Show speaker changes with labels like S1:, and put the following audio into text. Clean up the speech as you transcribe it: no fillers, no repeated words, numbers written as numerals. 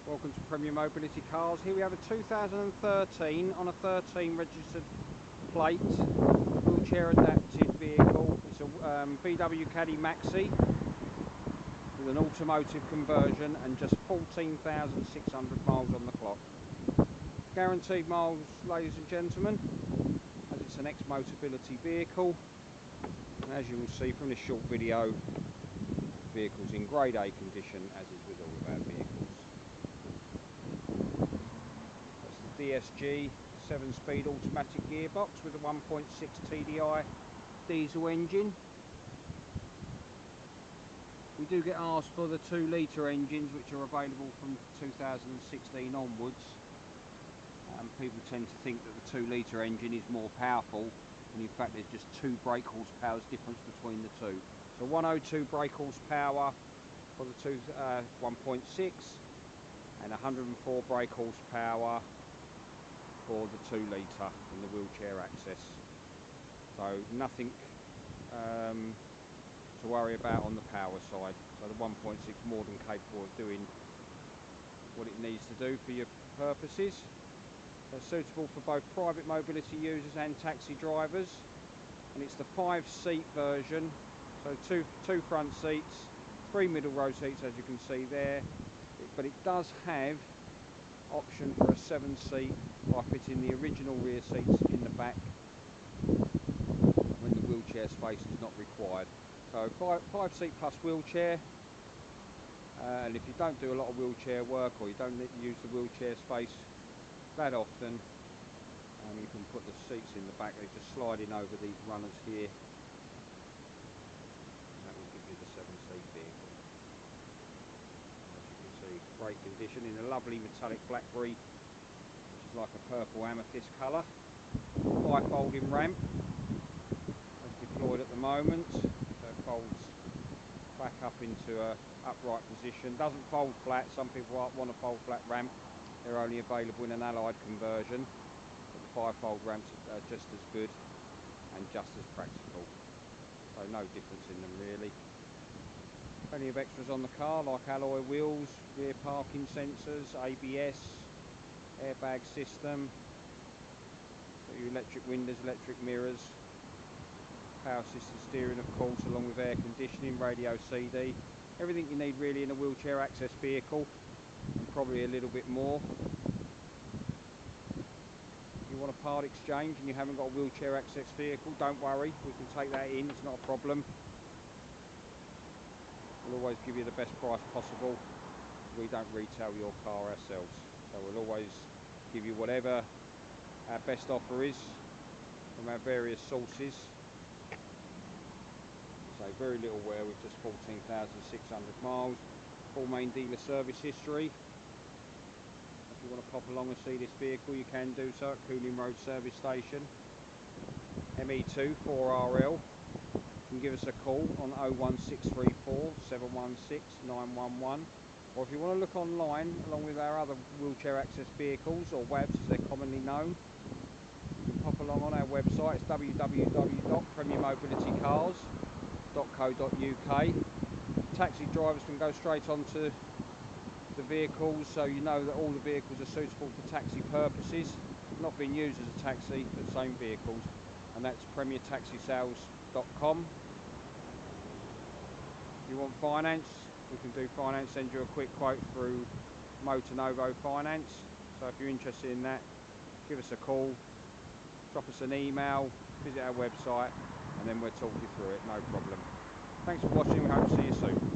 S1: Welcome to Premier Mobility Cars. Here we have a 2013 on a 13 registered plate wheelchair adapted vehicle. It's a VW Caddy Maxi with an automotive conversion and just 14,600 miles on the clock. Guaranteed miles, ladies and gentlemen, as it's an ex-Motability vehicle. And as you will see from this short video, the vehicle's in grade A condition, as is with all of our vehicles. DSG 7-speed automatic gearbox with a 1.6 TDI diesel engine. We do get asked for the 2-litre engines, which are available from 2016 onwards. People tend to think that the 2-litre engine is more powerful, and in fact there's just 2 brake horsepower difference between the two. So 102 brake horsepower for the 1.6 and 104 brake horsepower for the 2-litre in the wheelchair access. So nothing to worry about on the power side. So the 1.6 more than capable of doing what it needs to do for your purposes. It's suitable for both private mobility users and taxi drivers, and it's the 5-seat version. So two front seats, 3 middle row seats, as you can see there, but it does have option for a 7-seat by fitting the original rear seats in the back when the wheelchair space is not required. So 5-seat plus wheelchair, and if you don't do a lot of wheelchair work or you don't use the wheelchair space that often, you can put the seats in the back. They just slide in over these runners here, and that will give you the 7-seat vehicle. Great condition in a lovely metallic blackberry, which is like a purple amethyst colour. 5-folding ramp as deployed at the moment, so it folds back up into a upright position. Doesn't fold flat. Some people want a fold flat ramp. They're only available in an allied conversion, but the 5-fold ramps are just as good and just as practical, so no difference in them really. Plenty of extras on the car, like alloy wheels, rear parking sensors, ABS, airbag system, your electric windows, electric mirrors, power assisted steering of course, along with air conditioning, radio CD, everything you need really in a wheelchair access vehicle, and probably a little bit more. If you want a part exchange and you haven't got a wheelchair access vehicle, don't worry, we can take that in, it's not a problem. We'll always give you the best price possible. We don't retail your car ourselves, so we'll always give you whatever our best offer is from our various sources. So very little wear with just 14,600 miles, full main dealer service history. If you want to pop along and see this vehicle, you can do so at Cooling Road Service Station, ME2 4RL. You can give us a call on 01634 716 911, or if you want to look online along with our other wheelchair access vehicles, or WAVs as they're commonly known, you can pop along on our website. It's www.premiermobilitycars.co.uk. Taxi drivers can go straight onto the vehicles, so you know that all the vehicles are suitable for taxi purposes, not being used as a taxi, but same vehicles, and that's premiertaxisales.com. If you want finance, we can do finance, send you a quick quote through Motor Novo Finance. So if you're interested in that, give us a call, drop us an email, visit our website, and then we'll talk you through it, no problem. Thanks for watching, we hope to see you soon.